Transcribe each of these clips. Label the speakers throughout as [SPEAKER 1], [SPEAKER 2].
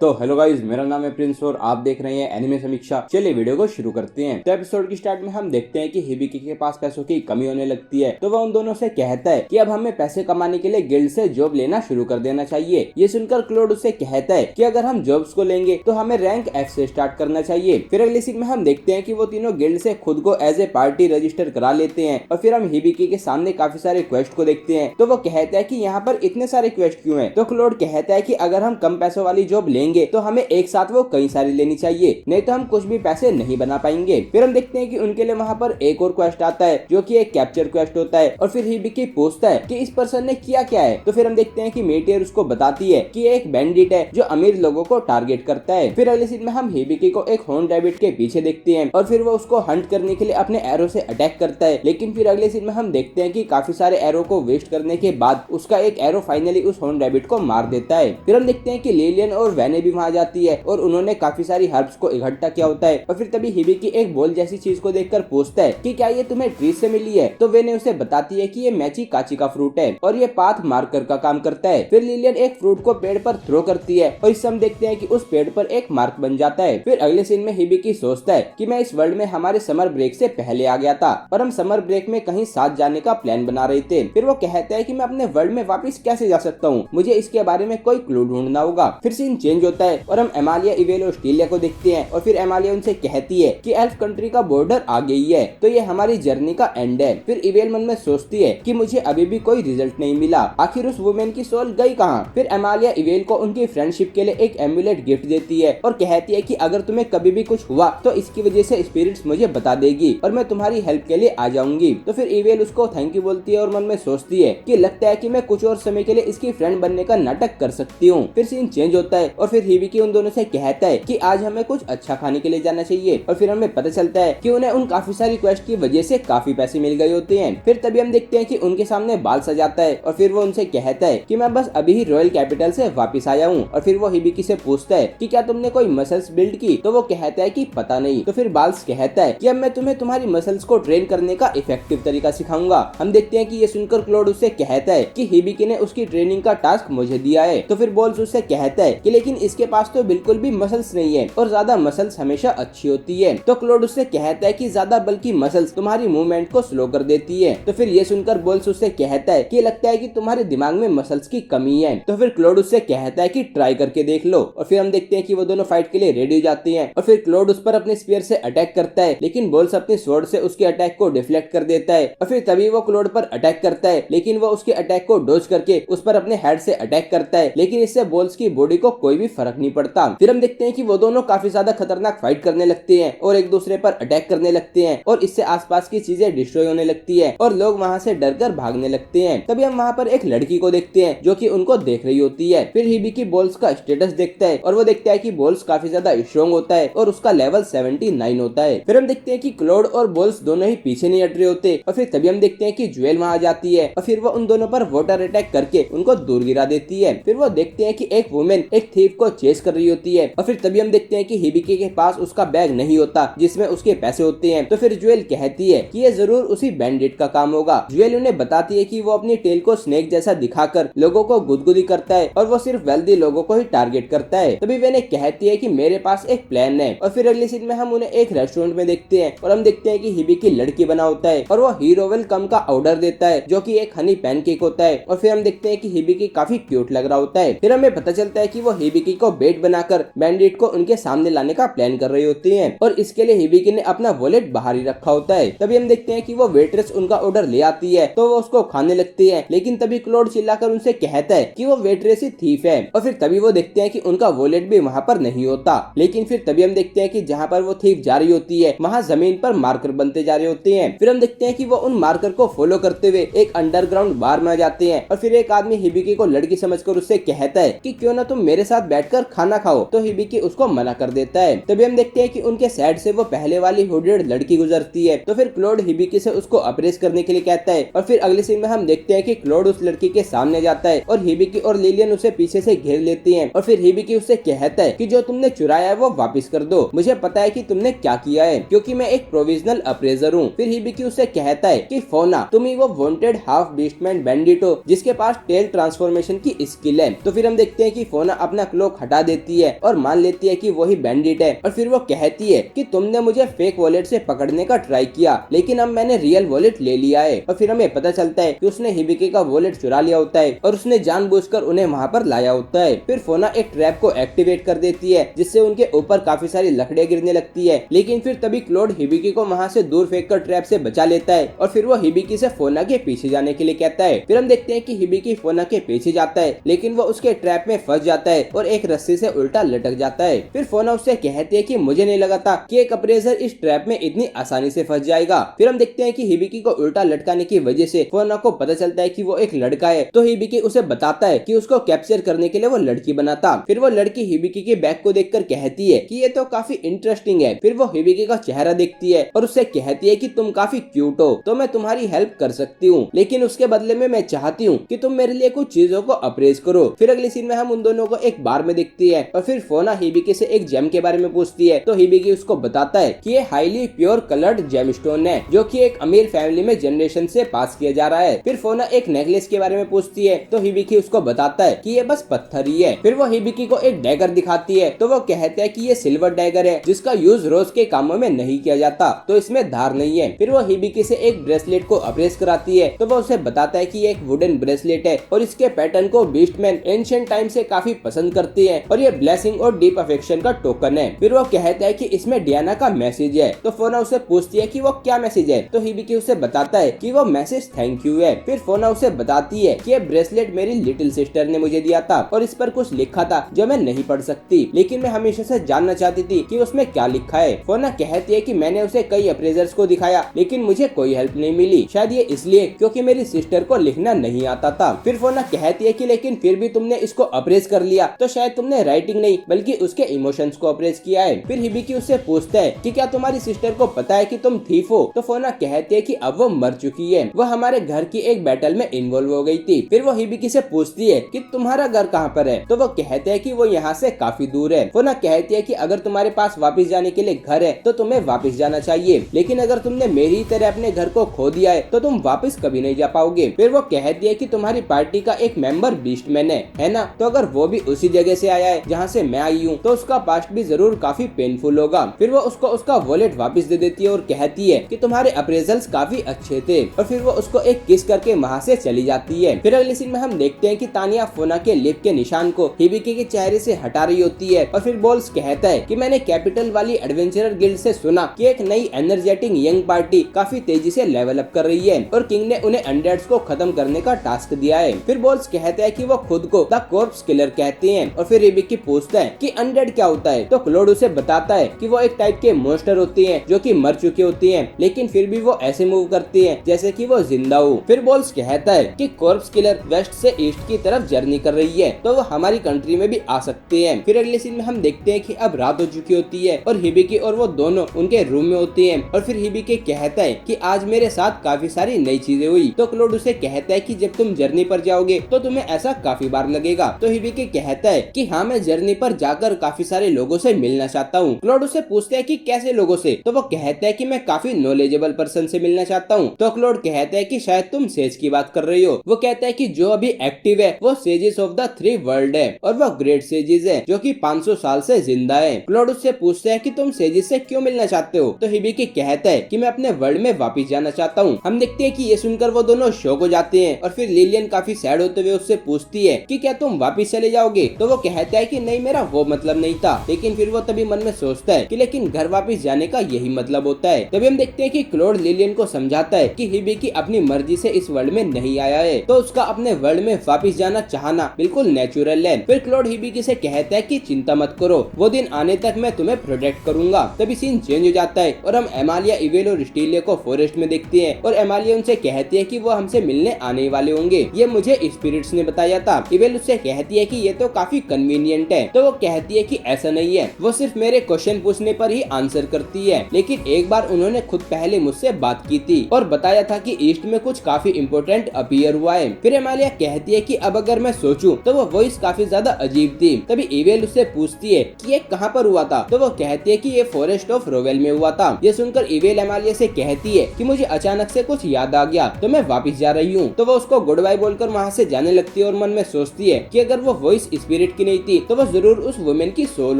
[SPEAKER 1] तो hello guys, मेरा नाम है प्रिंस और आप देख रहे हैं एनिमे समीक्षा। चलिए वीडियो को शुरू करते हैं। तो एपिसोड की स्टार्ट में हम देखते हैं कि हिबिकी के पास पैसों की कमी होने लगती है, तो वह उन दोनों से कहता है कि अब हमें पैसे कमाने के लिए गिल्ड से जॉब लेना शुरू कर देना चाहिए। ये सुनकर क्लोड उससे कहता है कि अगर हम जॉब्स को लेंगे तो हमें रैंक F से स्टार्ट करना चाहिए। फिर अगले सीन में हम देखते हैं कि वो तीनों गिल्ड से खुद को एज ए पार्टी रजिस्टर करा लेते हैं और फिर हम हिबिकी के सामने काफी सारे क्वेस्ट को देखते हैं। तो वो कहता है कि यहाँ पर इतने सारे क्वेस्ट क्यों हैं? तो क्लोड कहता है कि अगर हम कम पैसों वाली जॉब लेंगे तो हमें एक साथ वो कई सारी लेनी चाहिए, नहीं तो हम कुछ भी पैसे नहीं बना पाएंगे। फिर हम देखते हैं कि उनके लिए वहाँ पर एक और क्वेस्ट आता है जो कि एक कैप्चर क्वेस्ट होता है और फिर हिबिकी पूछता है कि इस पर्सन ने किया क्या है। तो फिर हम देखते हैं कि मेटियर उसको बताती है कि एक बैंडिट है जो अमीर लोगों को टारगेट करता है। फिर अगले सीन में हम हिबिकी को एक हॉर्न रैबिट के पीछे देखते हैं और फिर वो उसको हंट करने के लिए अपने एरो से अटैक करता है, लेकिन फिर अगले सीन में हम देखते हैं कि काफी सारे एरो को वेस्ट करने के बाद उसका एक एरो फाइनली उस हॉर्न रैबिट को मार देता है। फिर हम देखते हैं कि लिलियन और वैने भी वहां जाती है और उन्होंने काफी सारी हर्ब्स को इकट्ठा किया होता है और फिर तभी हिबिकी एक बॉल जैसी चीज को देखकर पूछता है कि क्या ये तुम्हें ट्री से मिली है? तो वेने उसे बताती है कि ये मैची काची का फ्रूट है और ये पाथ मार्कर का काम करता है। फिर लिलियन एक फ्रूट को पेड़ पर थ्रो करती है और इससे हम देखते हैं कि उस पेड़ पर एक मार्क बन जाता है। फिर अगले सीन में हिबिकी सोचता है कि मैं इस वर्ल्ड में हमारे समर ब्रेक से पहले आ गया था और हम समर ब्रेक में कहीं साथ जाने का प्लान बना रहे थे। फिर वो कहता है कि मैं अपने वर्ल्ड में वापस कैसे जा सकता हूँ, मुझे इसके बारे में कोई क्लू ढूंढना होगा। फिर सीन चेंज होता है और हम एमालिया, इवेल और स्टीलिया को देखते हैं और फिर एमालिया उनसे कहती है कि एल्फ कंट्री का बॉर्डर आ गई है, तो ये हमारी जर्नी का एंड है। फिर इवेल मन में सोचती है कि मुझे अभी भी कोई रिजल्ट नहीं मिला, आखिर उस वुमेन की सोल गई कहाँ? फिर एमालिया इवेल को उनकी फ्रेंडशिप के लिए एक एम्यूलेट गिफ्ट देती है और कहती है कि अगर तुम्हें कभी भी कुछ हुआ तो इसकी वजह से स्पिरिट्स मुझे बता देगी और मैं तुम्हारी हेल्प के लिए आ जाऊंगी। तो फिर इवेल उसको थैंक यू बोलती है और मन में सोचती है कि लगता है कि मैं कुछ और समय के लिए इसकी फ्रेंड बनने का नाटक कर सकती हूँ। फिर सीन चेंज होता है और फिर हिबिकी उन दोनों से कहता है कि आज हमें कुछ अच्छा खाने के लिए जाना चाहिए और फिर हमें पता चलता है कि उन्हें उन काफी सारी क्वेस्ट की वजह से काफी पैसे मिल गए होते हैं। फिर तभी हम देखते हैं कि उनके सामने बाल सजाता है और फिर वो उनसे कहता है कि मैं बस अभी ही रॉयल कैपिटल से वापस आया हूँ और फिर वो हिबिकी से पूछता है कि क्या तुमने कोई मसल्स बिल्ड की? तो वो कहता है कि पता नहीं। तो फिर बाल्स कहता है कि अब मैं तुम्हें तुम्हारी मसल्स को ट्रेन करने का इफेक्टिव तरीका सिखाऊंगा। हम देखते हैं कि ये सुनकर क्लोड उससे कहता है कि हिबिकी ने उसकी ट्रेनिंग का टास्क मुझे दिया है। तो फिर बॉल्स उससे कहता है कि लेकिन इसके पास तो बिल्कुल भी मसल्स नहीं है और ज्यादा मसल्स हमेशा अच्छी होती है। तो क्लोड उससे कहता है कि ज्यादा बल्कि मसल्स तुम्हारी मूवमेंट को स्लो कर देती है। तो फिर ये सुनकर बॉल्स उससे कहता है कि लगता है कि तुम्हारे दिमाग में मसल्स की कमी है। तो फिर क्लोड उससे कहता है कि ट्राई करके देख लो और फिर हम देखते हैं कि वो दोनों फाइट के लिए रेडी हो जाते हैं और फिर क्लोड उस पर अपने स्पीयर से अटैक करता है, लेकिन बॉल्स अपने स्वॉर्ड से उसके अटैक को डिफ्लेक्ट कर देता है और फिर तभी वो क्लोड पर अटैक करता है, लेकिन वो उसके अटैक को डॉज करके उस पर अपने हेड से अटैक करता है, लेकिन इससे बॉल्स की बॉडी को कोई भी फर्क नहीं पड़ता। फिर हम देखते हैं कि वो दोनों काफी ज्यादा खतरनाक फाइट करने लगते हैं और एक दूसरे पर अटैक करने लगते हैं और इससे आसपास की चीजें डिस्ट्रॉय होने लगती है और लोग वहाँ से डरकर भागने लगते हैं। तभी हम वहाँ पर एक लड़की को देखते हैं जो कि उनको देख रही होती है। फिर हिबिकी बॉल्स का स्टेटस देखता है और वो देखता है कि बॉल्स काफी ज्यादा स्ट्रॉन्ग होता है और उसका लेवल 79 होता है। फिर हम देखते हैं कि क्लोड और बॉल्स दोनों ही पीछे नहीं हट रहे होते और फिर तभी हम देखते हैं कि ज्वेल वहाँ आ जाती है और फिर वो उन दोनों पर वाटर अटैक करके उनको दूर गिरा देती है। फिर वो देखते हैं कि एक वुमेन एक थीफ को चेस कर रही होती है और फिर तभी हम देखते हैं कि हिबिकी के पास उसका बैग नहीं होता जिसमें उसके पैसे होते हैं। तो फिर ज्वेल कहती है कि ये जरूर उसी बैंडिट का काम होगा। ज्वेल उन्हें बताती है कि वो अपनी टेल को स्नेक जैसा दिखाकर लोगों को गुदगुदी करता है और वो सिर्फ वेल्दी लोगों को ही टारगेट करता है। तभी वेने कहती है कि मेरे पास एक प्लान है और फिर अगले सीन में हम उन्हें एक रेस्टोरेंट में देखते हैं और हम देखते हैं कि हिबिकी लड़की बना होता है और वो हीरो वेलकम का ऑर्डर देता है जो कि एक हनी पैनकेक होता है और फिर हम देखते हैं कि हिबिकी काफी क्यूट लग रहा होता है। फिर हमें पता चलता है कि वो हिबिकी को बेट बनाकर बैंडिट को उनके सामने लाने का प्लान कर रही होती है और इसके लिए हिबिकी ने अपना वॉलेट बाहर ही रखा होता है। तभी हम देखते हैं कि वो वेट्रेस उनका ऑर्डर ले आती है तो वो उसको खाने लगती है, लेकिन तभी क्लोड चिल्लाकर उनसे कहता है कि वो वेट्रेस ही थीफ है और फिर तभी वो देखते हैं कि उनका वॉलेट भी वहाँ पर नहीं होता। लेकिन फिर तभी हम देखते हैं कि जहाँ पर वो थीफ जा रही होती है वहाँ जमीन पर मार्कर बनते जा रहे होते हैं। फिर हम देखते हैं कि वो उन मार्कर को फॉलो करते हुए एक अंडरग्राउंड बार में आ जाते हैं और फिर एक आदमी हिबिकी को लड़की समझकर उससे कहता है कि क्यों ना तुम मेरे साथ बैठकर खाना खाओ। तो हिबिकी उसको मना कर देता है। तभी हम देखते हैं कि उनके साइड से वो पहले वाली हुडेड लड़की गुजरती है तो फिर क्लोड हिबिकी से उसको अप्रेस करने के लिए कहता है और फिर अगले सीन में हम देखते हैं कि क्लोड उस लड़की के सामने जाता है और हिबिकी और लिलियन उसे पीछे से घेर लेती हैं और फिर हिबिकी उससे कहता है कि जो तुमने चुराया है वो वापस कर दो, मुझे पता है कि तुमने क्या किया है क्योंकि मैं एक प्रोविजनल अप्रेजर हूँ। फिर हिबिकी उससे कहता है कि फोना तुम ही वो वांटेड हाफ बीस्टमैन बैंडिट हो जिसके पास टेल ट्रांसफॉर्मेशन की स्किल है। तो फिर हम देखते हैं कि फोना अपना क्लो लोग हटा देती है और मान लेती है कि वही बैंडिट है। और फिर वो कहती है कि तुमने मुझे फेक वॉलेट से पकड़ने का ट्राई किया, लेकिन अब मैंने रियल वॉलेट ले लिया है। और फिर हमें पता चलता है कि उसने हिबिकी का वॉलेट चुरा लिया होता है और उसने जानबूझकर उन्हें वहाँ पर लाया होता है। फिर फोना एक ट्रैप को एक्टिवेट कर देती है जिससे उनके ऊपर काफी सारी लकड़ियां गिरने लगती है, लेकिन फिर तभी क्लोड हिबिकी को वहाँ से दूर फेंककर ट्रैप से बचा लेता है और फिर वो हिबिकी से फोना के पीछे जाने के लिए कहता है। फिर हम देखते हैं कि हिबिकी फोना के पीछे जाता है, लेकिन वो उसके ट्रैप में फंस जाता है और एक रस्सी से उल्टा लटक जाता है। फिर फोना उससे कहती है कि मुझे नहीं लगा था कि एक अप्रेजर इस ट्रैप में इतनी आसानी से फंस जाएगा। फिर हम देखते हैं कि हिबिकी को उल्टा लटकाने की वजह से फोना को पता चलता है कि वो एक लड़का है, तो हिबिकी उसे बताता है कि उसको कैप्चर करने के लिए वो लड़की बनाता। फिर वो लड़की हिबिकी के बैग को देखकर कहती है कि ये तो काफी इंटरेस्टिंग है। फिर वो हिबिकी का चेहरा देखती है और उससे कहती है कि तुम काफी क्यूट हो, तो मैं तुम्हारी हेल्प कर सकती हूँ, लेकिन उसके बदले में मैं चाहती हूँ कि तुम मेरे लिए कुछ चीजों को अप्रेज करो। फिर अगली सीन में हम उन दोनों को एक बार में देखती है और फिर फोना हिबिकी से एक जेम के बारे में पूछती है, तो हिबिकी उसको बताता है कि ये हाईली प्योर कलर्ड जेमस्टोन है जो कि एक अमीर फैमिली में जनरेशन से पास किया जा रहा है। फिर फोना एक नेकलेस के बारे में पूछती है, तो हिबिकी उसको बताता है कि ये बस पत्थर ही है। फिर वो हिबिकी को एक डैगर दिखाती है, तो वो कहता है कि ये सिल्वर डैगर है जिसका यूज रोज के कामों में नहीं किया जाता, तो इसमें धार नहीं है। फिर वो हिबिकी से एक ब्रेसलेट को अप्रेस कराती है, तो वो उसे बताता है कि ये एक वुडन ब्रेसलेट है और इसके पैटर्न को बीस्टमैन एंशिएंट टाइम से काफी पसंद करती है और ये ब्लेसिंग और डीप अफेक्शन का टोकन है। फिर वो कहता है कि इसमें डियाना का मैसेज है, तो फोना उसे पूछती है कि वो क्या मैसेज है, तो हिबिकी उसे बताता है कि वो मैसेज थैंक यू है। फिर फोना उसे बताती है कि ये ब्रेसलेट मेरी लिटिल सिस्टर ने मुझे दिया था और इस पर कुछ लिखा था जो मैं नहीं पढ़ सकती, लेकिन मैं हमेशा से जानना चाहती थी कि उसमें क्या लिखा है। फोना कहती है कि मैंने उसे कई अप्रेजर्स को दिखाया, लेकिन मुझे कोई हेल्प नहीं मिली, शायद ये इसलिए क्योंकि मेरी सिस्टर को लिखना नहीं आता था। फिर फोना कहती है कि लेकिन फिर भी तुमने इसको अप्रेज कर लिया, तो शायद तुमने राइटिंग नहीं बल्कि उसके इमोशंस को अप्रेज किया है। फिर हिबिकी उससे पूछता है कि क्या तुम्हारी सिस्टर को पता है कि तुम थीफ हो, तो फोना कहती है कि अब वो मर चुकी है, वो हमारे घर की एक बैटल में इन्वॉल्व हो गई थी। फिर वो हिबिकी से पूछती है कि तुम्हारा घर कहाँ पर है, तो वो कहते हैं कि वो यहाँ से काफी दूर है। फोना कहती है कि अगर तुम्हारे पास वापस जाने के लिए घर है तो तुम्हें वापस जाना चाहिए, लेकिन अगर तुमने मेरी तरह अपने घर को खो दिया है तो तुम वापस कभी नहीं जा पाओगे। फिर वो कहती है कि तुम्हारी पार्टी का एक मेंबर बीस्टमैन है ना, तो अगर वो भी उसी जगह से आया है जहाँ से मैं आई हूँ तो उसका पास्ट भी जरूर काफी पेनफुल होगा। फिर वो उसको उसका वॉलेट वापस दे देती है और कहती है कि तुम्हारे अप्रेजल्स काफी अच्छे थे, और फिर वो उसको एक किस करके वहाँ से चली जाती है। फिर अगले सीन में हम देखते हैं कि तानिया फोना के लिप के निशान को हिबिकी के चेहरे से हटा रही होती है और फिर बॉल्स कहता है कि मैंने कैपिटल वाली एडवेंचरर गिल्ड से सुना कि एक नई एनर्जेटिक यंग पार्टी काफी तेजी से लेवल अप कर रही है और किंग ने उन्हें अनडेड्स को खत्म करने का टास्क दिया है। फिर बॉल्स कहता है कि वो खुद को द कॉर्प्स किलर कहते हैं और फिर हिबिकी पूछता है कि अनडेड क्या होता है, तो क्लोड उसे बताता है कि वो एक टाइप के मॉन्स्टर होते हैं जो कि मर चुके होते हैं, लेकिन फिर भी वो ऐसे मूव करते हैं जैसे कि वो जिंदा हो। फिर बॉल्स कहता है कि कॉर्प्स किलर वेस्ट से ईस्ट की तरफ जर्नी कर रही है, तो वो हमारी कंट्री में भी आ सकते हैं। फिर अगले सीन में हम देखते हैं कि अब रात हो चुकी होती है और हिबिकी और वो दोनों उनके रूम में होते हैं और फिर हिबिकी कहता है कि आज मेरे साथ काफी सारी नई चीजें हुई, तो क्लोड उसे कहता है कि जब तुम जर्नी पर जाओगे तो तुम्हें ऐसा काफी बार लगेगा, तो हिबिकी कहता है कि हाँ मैं जर्नी पर जाकर काफी सारे लोगों से मिलना चाहता हूँ। क्लोड उसे पूछता है कि कैसे लोगों से, तो वो कहता है कि मैं काफी नॉलेजेबल पर्सन से मिलना चाहता हूँ, तो क्लोड कहता है कि शायद तुम सेज की बात कर रही हो। वो कहता है कि जो अभी एक्टिव है वो सेजेस ऑफ द 3 वर्ल्ड है और वो ग्रेट सेजेस है जो कि 500 साल से जिंदा है। क्लोड उससे पूछता है कि तुम सेजेस से क्यों मिलना चाहते हो, तो हिबिकी कहता है कि मैं अपने वर्ल्ड में वापस जाना चाहता हूँ। हम देखते हैं कि ये सुनकर वो दोनों शॉक हो जाते हैं और फिर लिलियन काफी सैड होते हुए उससे पूछती है कि क्या तुम वापस चले जाओगे, तो वो कहता है कि नहीं मेरा वो मतलब नहीं था, लेकिन फिर वो तभी मन में सोचता है कि लेकिन घर वापस जाने का यही मतलब होता है। तभी हम देखते हैं कि क्लोड लिलियन को समझाता है कि हिबिकी अपनी मर्जी से इस वर्ल्ड में नहीं आया है, तो उसका अपने वर्ल्ड में वापस जाना चाहना बिल्कुल नेचुरल है। फिर क्लोड हिबिकी से कहता है कि चिंता मत करो, वो दिन आने तक मैं तुम्हें प्रोटेक्ट करूंगा। तभी सीन चेंज हो जाता है और हम एमालिया, इवेल और स्टीलिया को फॉरेस्ट में देखते हैं और एमालिया उनसे कहती है कि वो हमसे मिलने आने वाले होंगे, ये मुझे स्पिरिट्स ने बताया था। इवेल उससे कहती है कि ये तो काफी कन्वीनियंट है, तो वो कहती है कि ऐसा नहीं है, वो सिर्फ मेरे क्वेश्चन पूछने पर ही आंसर करती है, लेकिन एक बार उन्होंने खुद पहले मुझसे बात की थी और बताया था कि ईस्ट में कुछ काफी इम्पोर्टेंट अपीयर हुआ है। फिर एमालिया कहती है कि अब अगर मैं सोचूं तो वो वॉइस काफी ज्यादा अजीब थी। तभी इवेल उससे पूछती है कि ये कहाँ पर हुआ था, तो वो कहती है कि ये फॉरेस्ट ऑफ रोवेल में हुआ था। ये सुनकर इवेल एमालिया से कहती है कि मुझे अचानक से कुछ याद आ गया तो मैं वापस जा रही हूँ, तो वो उसको गुड बाय बोलकर वहाँ से जाने लगती है और मन में सोचती है कि अगर वो वॉइस स्पिरिट की नहीं थी तो वो जरूर उस वुमेन की सोल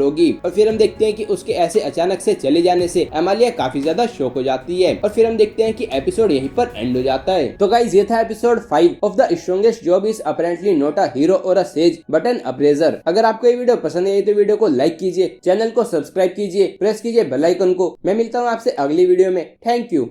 [SPEAKER 1] होगी। और फिर हम देखते हैं कि उसके ऐसे अचानक से चले जाने से अमालिया काफी ज्यादा शॉक हो जाती है। और फिर हम देखते हैं कि एपिसोड यहीं पर एंड हो जाता है। तो गाइस ये था episode 5 of the strongest job is apparently not a hero और a sage but an appraiser. अगर आपको ये वीडियो पसंद आई तो वीडियो को लाइक कीजिए, चैनल को सब्सक्राइब कीजिए, प्रेस कीजिए बेल आइकन को। मैं मिलता हूँ आपसे अगली वीडियो में। Thank you.